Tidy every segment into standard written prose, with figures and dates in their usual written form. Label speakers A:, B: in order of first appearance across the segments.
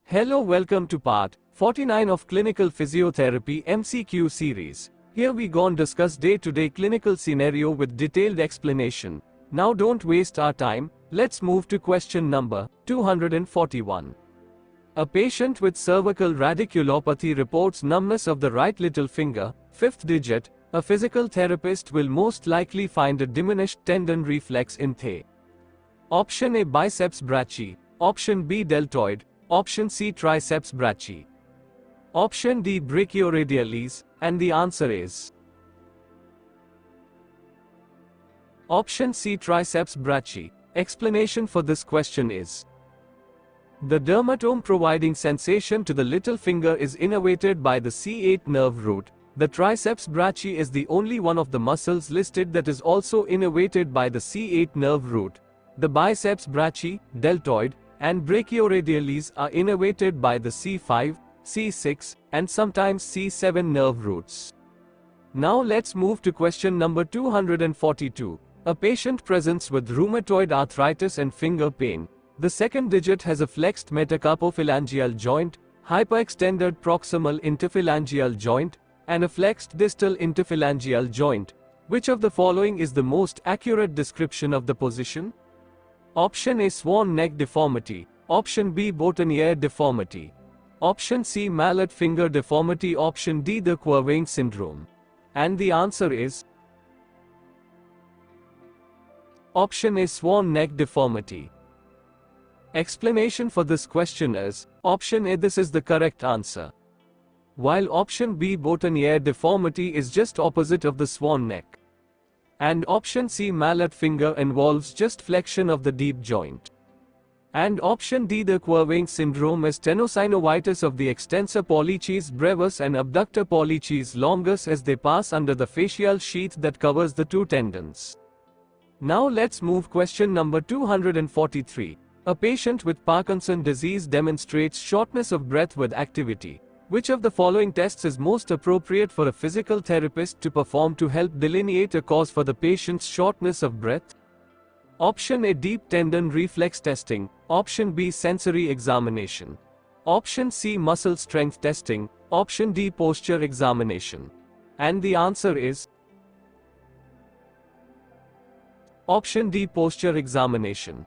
A: Hello, welcome to part 49 of Clinical Physiotherapy MCQ series. Here we gon discuss day-to-day clinical scenario with detailed explanation. Now don't waste our time, let's move to question number 241. A patient with cervical radiculopathy reports numbness of the right little finger, fifth digit. A physical therapist will most likely find a diminished tendon reflex in the option A biceps brachii, option B deltoid, option C triceps brachii, option D brachioradialis, and the answer is option C triceps brachii. Explanation for this question is: the dermatome providing sensation to the little finger is innervated by the C8 nerve root. The triceps brachii is the only one of the muscles listed that is also innervated by the C8 nerve root. The biceps brachii, deltoid, and brachioradialis are innervated by the C5, C6, and sometimes C7 nerve roots. Now let's move to question number 242. A patient presents with rheumatoid arthritis and finger pain. The second digit has a flexed metacarpophalangeal joint, hyperextended proximal interphalangeal joint, and a flexed distal interphalangeal joint. Which of the following is the most accurate description of the position? Option A Swan neck deformity, option B Boutonniere deformity, option C Mallet finger deformity, option D the Quervain syndrome. And the answer is option A Swan neck deformity. Explanation for this question is, option A this is the correct answer, while option B Boutonniere deformity is just opposite of the swan neck. And option C Mallet finger involves just flexion of the deep joint. And option D the Quervain syndrome is tenosynovitis of the extensor pollicis brevis and abductor pollicis longus as they pass under the fascial sheath that covers the two tendons. Now let's move question number 243. A patient with Parkinson's disease demonstrates shortness of breath with activity. Which of the following tests is most appropriate for a physical therapist to perform to help delineate a cause for the patient's shortness of breath? Option A deep tendon reflex testing, option B sensory examination, option C muscle strength testing, option D posture examination. And the answer is option D posture examination.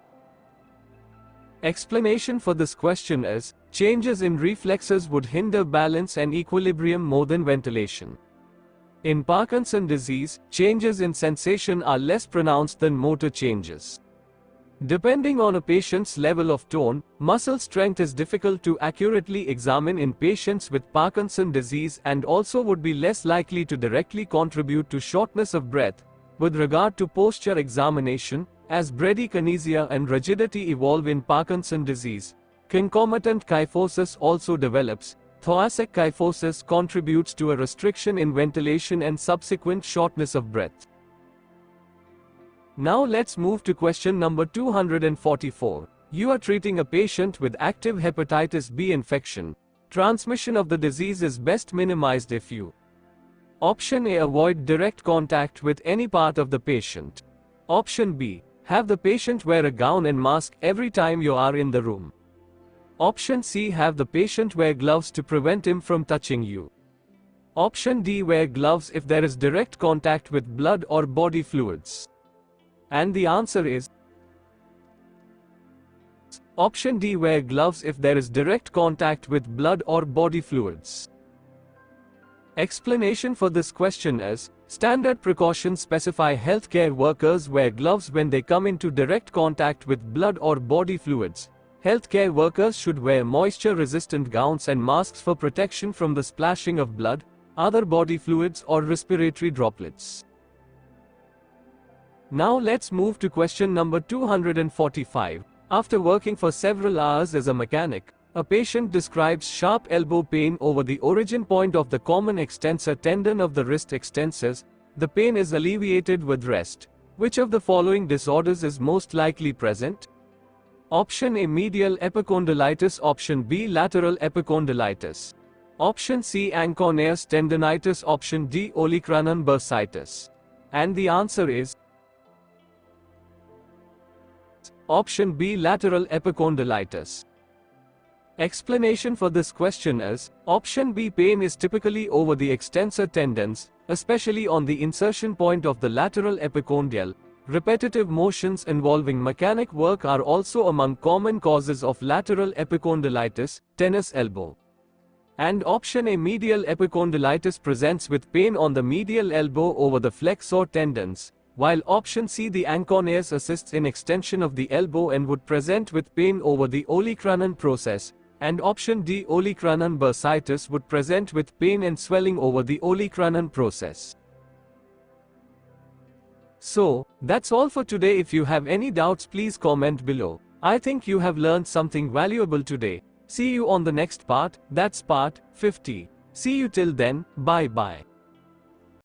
A: Explanation for this question is, changes in reflexes would hinder balance and equilibrium more than ventilation. In Parkinson's disease, changes in sensation are less pronounced than motor changes. Depending on a patient's level of tone, muscle strength is difficult to accurately examine in patients with Parkinson's disease and also would be less likely to directly contribute to shortness of breath. With regard to posture examination, as bradykinesia and rigidity evolve in Parkinson's disease, concomitant kyphosis also develops. Thoracic kyphosis contributes to a restriction in ventilation and subsequent shortness of breath. Now let's move to question number 244. You are treating a patient with active hepatitis B infection. Transmission of the disease is best minimized if you: option A avoid direct contact with any part of the patient, option B have the patient wear a gown and mask every time you are in the room, option C have the patient wear gloves to prevent him from touching you, option D wear gloves if there is direct contact with blood or body fluids. And the answer is option D wear gloves if there is direct contact with blood or body fluids. Explanation for this question is, standard precautions specify healthcare workers wear gloves when they come into direct contact with blood or body fluids. Healthcare workers should wear moisture-resistant gowns and masks for protection from the splashing of blood, other body fluids or respiratory droplets. Now let's move to question number 245. After working for several hours as a mechanic, a patient describes sharp elbow pain over the origin point of the common extensor tendon of the wrist extensors. The pain is alleviated with rest. Which of the following disorders is most likely present? Option A medial epicondylitis, option B lateral epicondylitis, option C anconeus tendinitis, option D olecranon bursitis. And the answer is option B lateral epicondylitis. Explanation for this question is, option B, pain is typically over the extensor tendons, especially on the insertion point of the lateral epicondyle. Repetitive motions involving mechanic work are also among common causes of lateral epicondylitis, tennis elbow. And option A, medial epicondylitis presents with pain on the medial elbow over the flexor tendons, while option C, the anconeus, assists in extension of the elbow and would present with pain over the olecranon process, and option D, olecranon bursitis, would present with pain and swelling over the olecranon process. So, that's all for today. If you have any doubts, please comment below. I think you have learned something valuable today. See you on the next part, that's part 50. See you till then, bye bye.